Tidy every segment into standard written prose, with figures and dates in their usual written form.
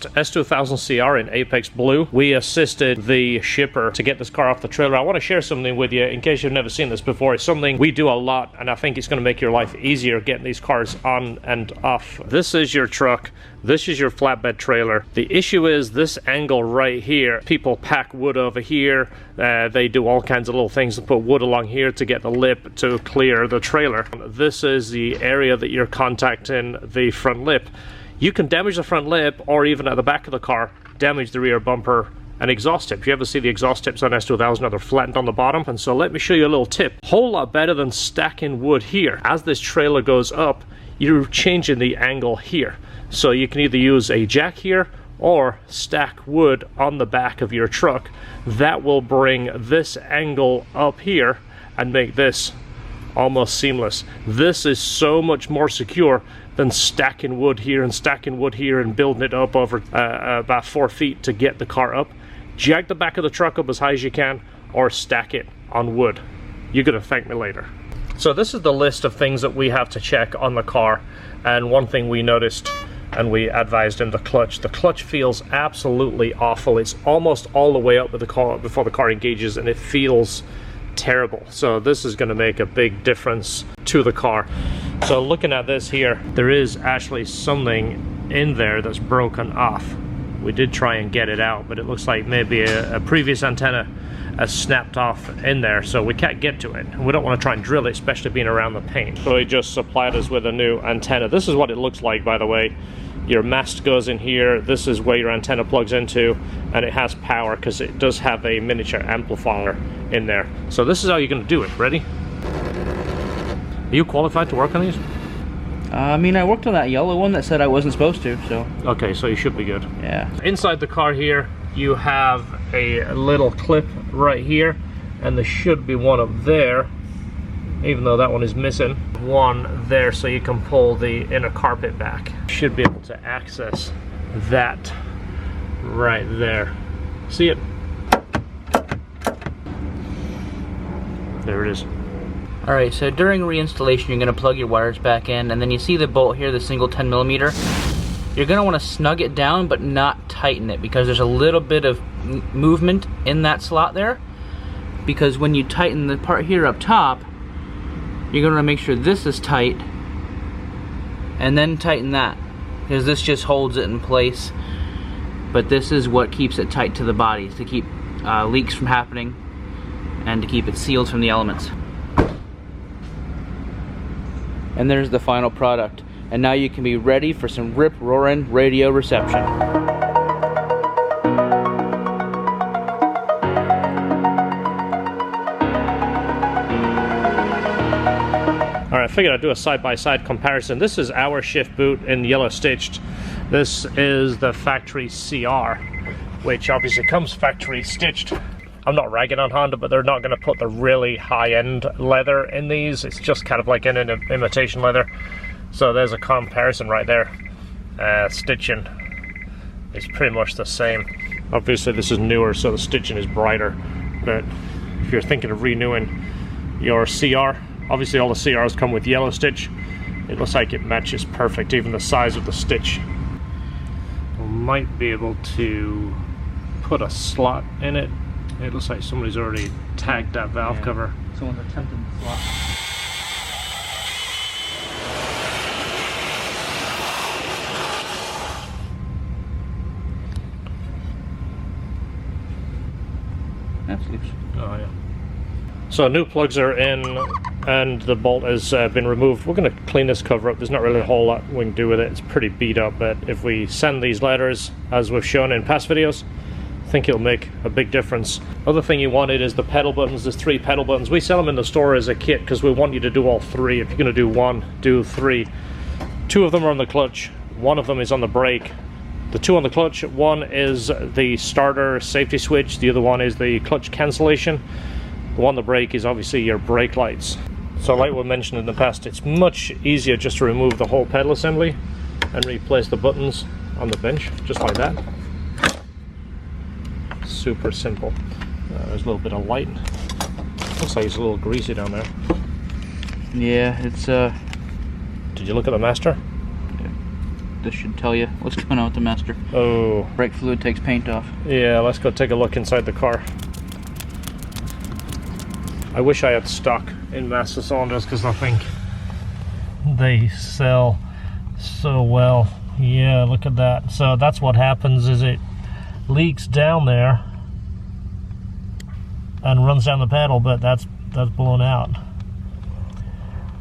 S2000 CR in Apex Blue. We assisted the shipper to get this car off the trailer. I want to share something with you in case you've never seen this before. It's something we do a lot, and I think it's going to make your life easier getting these cars on and off. This is your truck. This is your flatbed trailer. The issue is this angle right here. People pack wood over here. They do all kinds of little things and put wood along here to get the lip to clear the trailer. This is the area that you're contacting the front lip. You can damage the front lip, or even at the back of the car, damage the rear bumper and exhaust tip. You ever see the exhaust tips on S2000? They're flattened on the bottom. And so let me show you a little tip. Whole lot better than stacking wood here. As this trailer goes up, you're changing the angle here. So you can either use a jack here or stack wood on the back of your truck. That will bring this angle up here and make this almost seamless. This is so much more secure than stacking wood here and stacking wood here and building it up over about 4 feet to get the car up. Jack the back of the truck up as high as you can, or stack it on wood. You're gonna thank me later. So this is the list of things that we have to check on the car, and one thing we noticed and we advised in the clutch. The clutch feels absolutely awful. It's almost all the way up with the car before the car engages, and it feels terrible. So this is going to make a big difference to the car. So looking at this here, there is actually something in there that's broken off. We did try and get it out, but it looks like maybe a previous antenna has snapped off in there, so we can't get to it. We don't want to try and drill it, especially being around the paint. So he just supplied us with a new antenna. This is what it looks like, by the way. Your mast goes in here, this is where your antenna plugs into, and it has power because it does have a miniature amplifier in there. So this is how you're going to do it. Ready? Are you qualified to work on these? I mean, I worked on that yellow one that said I wasn't supposed to, so... Okay, so you should be good. Yeah. Inside the car here, you have a little clip right here, and there should be one up there, even though that one is missing. One there so you can pull the inner carpet back. Should be able to access that right there. See it? There it is. Alright, so during reinstallation, you're going to plug your wires back in, and then you see the bolt here, the single 10mm. You're going to want to snug it down, but not tighten it, because there's a little bit of movement in that slot there. Because when you tighten the part here up top, you're going to make sure this is tight, and then tighten that, because this just holds it in place. But this is what keeps it tight to the body, to keep leaks from happening and to keep it sealed from the elements. And there's the final product. And now you can be ready for some rip-roaring radio reception. Alright, I figured I'd do a side-by-side comparison. This is our shift boot in yellow stitched. This is the factory CR, which obviously comes factory stitched. I'm not ragging on Honda, but they're not going to put the really high-end leather in these. It's just kind of like an imitation leather. So there's a comparison right there. Stitching is pretty much the same. Obviously this is newer, so the stitching is brighter. But if you're thinking of renewing your CR, obviously all the CRs come with yellow stitch. It looks like it matches perfect, even the size of the stitch. We might be able to put a slot in it. It looks like somebody's already tagged that valve cover. Someone's attempted the slot. That's loose. Oh yeah. So new plugs are in, and the bolt has been removed. We're going to clean this cover up. There's not really a whole lot we can do with it. It's pretty beat up, but if we send these letters, as we've shown in past videos, I think it'll make a big difference. Other thing you wanted is the pedal buttons. There's 3 pedal buttons. We sell them in the store as a kit because we want you to do all 3. If you're going to do 1, do 3. 2 of them are on the clutch. 1 of them is on the brake. The 2 on the clutch, 1 is the starter safety switch. The other one is the clutch cancellation. The one on the brake is obviously your brake lights. So like we mentioned in the past, it's much easier just to remove the whole pedal assembly and replace the buttons on the bench, just like that. Super simple. There's a little bit of light. Looks like it's a little greasy down there. Yeah, it's Did you look at the master? This should tell you. What's coming out with the master? Oh. Brake fluid takes paint off. Yeah, let's go take a look inside the car. I wish I had stock in master cylinders because I think they sell so well. Yeah, look at that. So that's what happens, is it leaks down there and runs down the pedal, but that's blown out.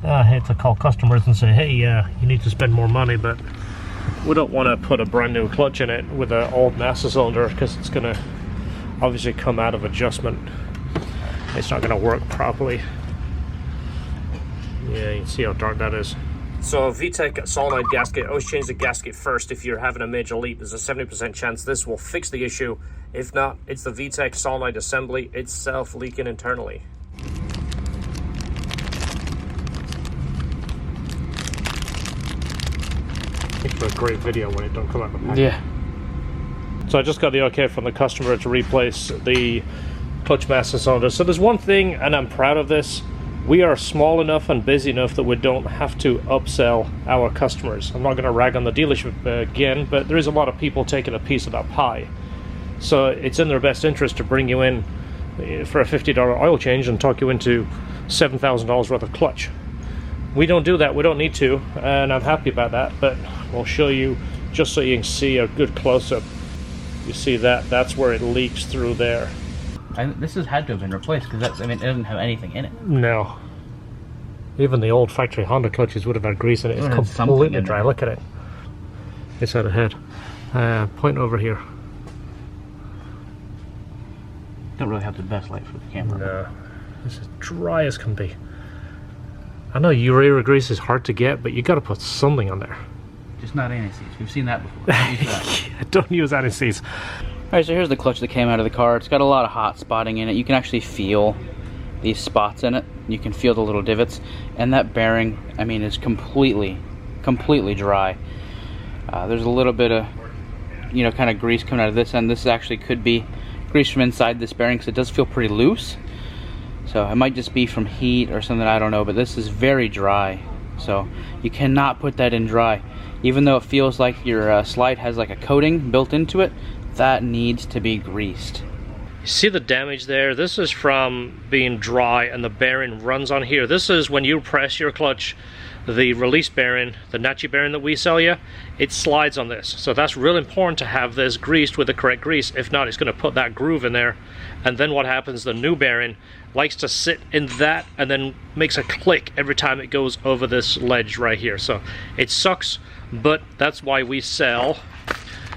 I hate to call customers and say, hey, you need to spend more money, but we don't want to put a brand new clutch in it with an old master cylinder because it's going to obviously come out of adjustment. It's not going to work properly. Yeah, you can see how dark that is. So VTEC solenoid gasket, always change the gasket first if you're having a major leak. There's a 70% chance this will fix the issue. If not, it's the VTEC solenoid assembly itself leaking internally. Make for a great video when it don't come out of the pack. Yeah. So I just got the okay from the customer to replace the clutch master cylinder. So there's one thing, and I'm proud of this. We are small enough and busy enough that we don't have to upsell our customers. I'm not going to rag on the dealership again, but there is a lot of people taking a piece of that pie. So it's in their best interest to bring you in for a $50 oil change and talk you into $7,000 worth of clutch. We don't do that, we don't need to, and I'm happy about that, but we'll show you just so you can see a good close-up. You see that's where it leaks through there. This has had to have been replaced because it doesn't have anything in it. No. Even the old factory Honda clutches would have had grease in it. It's completely dry. Look at it. It's out ahead. Point over here. Don't really have the best light for the camera. No. It's as dry as can be. I know urea grease is hard to get, but you got to put something on there. Just not anti-seize. We've seen that before. Don't use that. Don't use anti-seize. Alright, so here's the clutch that came out of the car. It's got a lot of hot spotting in it. You can actually feel these spots in it. You can feel the little divots. And that bearing, I mean, is completely dry. There's a little bit of, kind of grease coming out of this end. This actually could be grease from inside this bearing because it does feel pretty loose. So it might just be from heat or something, I don't know, but this is very dry. So you cannot put that in dry. Even though it feels like your slide has like a coating built into it, that needs to be greased. See the damage there? This is from being dry and the bearing runs on here. This is when you press your clutch, the release bearing, the Nachi bearing that we sell you, it slides on this. So that's real important to have this greased with the correct grease. If not, it's going to put that groove in there. And then what happens, the new bearing likes to sit in that and then makes a click every time it goes over this ledge right here. So it sucks, but that's why we sell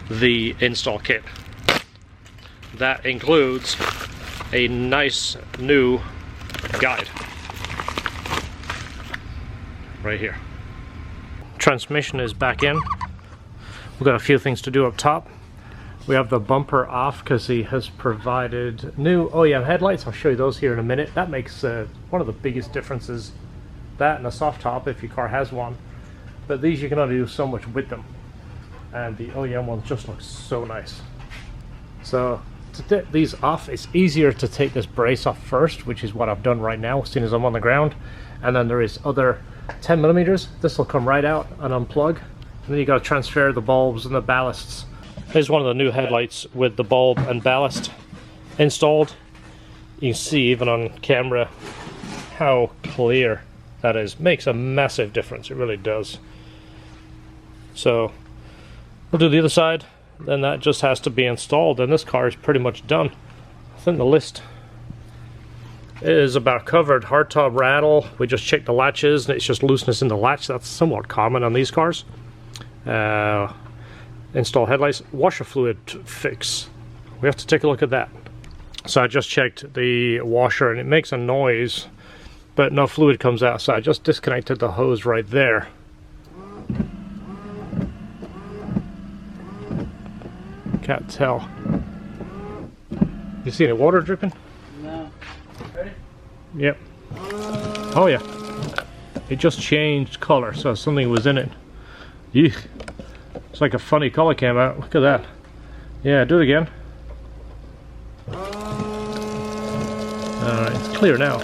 the install kit. That includes a nice new guide right here. Transmission is back in. We've got a few things to do up top. We have the bumper off because he has provided new OEM headlights. I'll show you those here in a minute. That makes one of the biggest differences, that and a soft top if your car has one. But these you can only do so much with them. And the OEM ones just look so nice. So to get these off, it's easier to take this brace off first, which is what I've done right now as soon as I'm on the ground. And then there is other 10 millimeters. This will come right out and unplug. And then you got to transfer the bulbs and the ballasts. Here's one of the new headlights with the bulb and ballast installed. You can see even on camera how clear that is. Makes a massive difference, it really does. So we'll do the other side, then that just has to be installed, and this car is pretty much done. I think the list is about covered. Hardtop rattle, we just checked the latches and it's just looseness in the latch. That's somewhat common on these cars. Install headlights, washer fluid fix. We have to take a look at that. So I just checked the washer and it makes a noise, but no fluid comes out. So I just disconnected the hose right there. Can't tell. You see any water dripping? No. Ready? Yep. Oh yeah. It just changed color, so something was in it. Eek. It's like a funny color came out. Look at that. Yeah, do it again. Alright, it's clear now.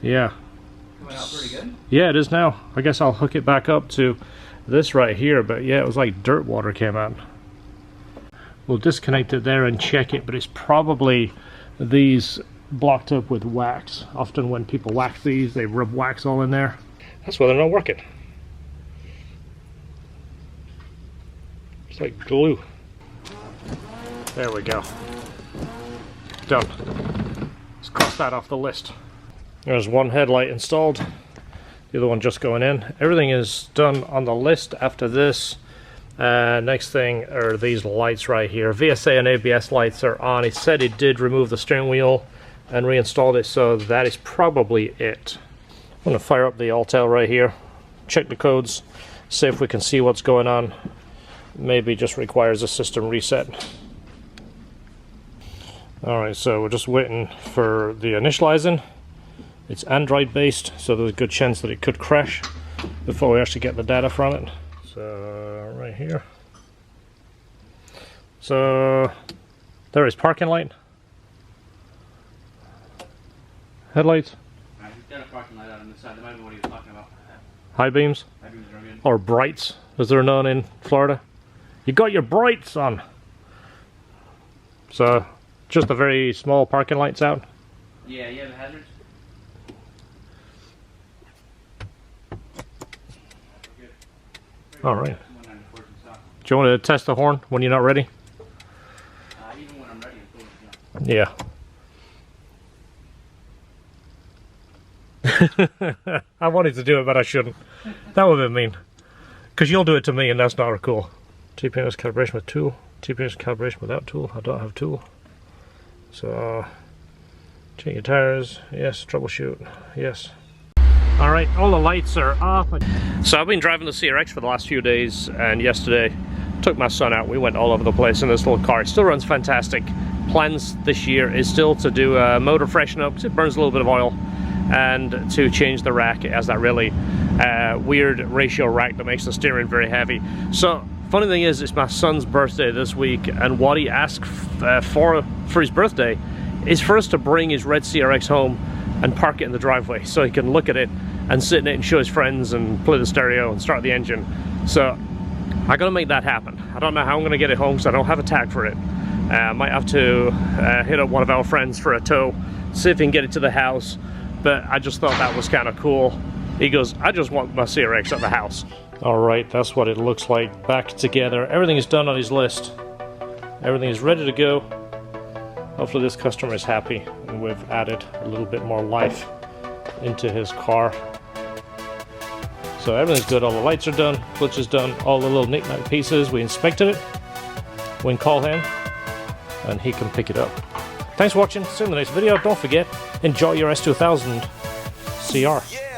Yeah. coming out pretty good. Yeah, it is now. I guess I'll hook it back up to this right here, but yeah, it was like dirt water came out. We'll disconnect it there and check it, but it's probably these blocked up with wax. Often when people wax these, they rub wax all in there. That's why they're not working. It's like glue. There we go. Done. Let's cross that off the list. There's one headlight installed, the other one just going in. Everything is done on the list after this. Next thing are these lights right here. VSA and ABS lights are on. It said it did remove the steering wheel and reinstalled it, so that is probably it. I'm going to fire up the Altel right here, check the codes, see if we can see what's going on. Maybe just requires a system reset. Alright, so we're just waiting for the initializing. It's Android based, so there's a good chance that it could crash before we actually get the data from it. So right here. So there is parking light. Headlights. He's got a parking light out on this side. That might be what he was talking about. High beams. High beams are good. Or brights, as they're known in Florida. You got your brights on. So just a very small parking lights out. Yeah, you have hazards. All right. Do you want to test the horn when you're not ready? Even when I'm ready, yeah. I wanted to do it, but I shouldn't. That would have been mean. Because you'll do it to me, and that's not cool. TPS calibration with tool. TPS calibration without tool. I don't have tool. So, change your tires. Yes. Troubleshoot. Yes. Alright, all the lights are off. So I've been driving the CRX for the last few days, and yesterday took my son out. We went all over the place in this little car. It still runs fantastic. Plans this year is still to do a motor freshen up, because it burns a little bit of oil, and to change the rack. It has that really weird ratio rack that makes the steering very heavy. So funny thing is, it's my son's birthday this week, and what he asked for his birthday is for us to bring his red CRX home and park it in the driveway so he can look at it and sit in it and show his friends and play the stereo and start the engine. So I gotta make that happen. I don't know how I'm gonna get it home because I don't have a tag for it. I might have to hit up one of our friends for a tow, see if he can get it to the house, but I just thought that was kind of cool. He goes, I just want my CRX at the house. Alright, that's what it looks like back together. Everything is done on his list. Everything is ready to go. Hopefully this customer is happy and we've added a little bit more life into his car. So everything's good, all the lights are done, clutch is done, all the little knick-knack pieces, we inspected it. We can call him and he can pick it up. Thanks for watching, see you in the next video. Don't forget, enjoy your S2000 CR.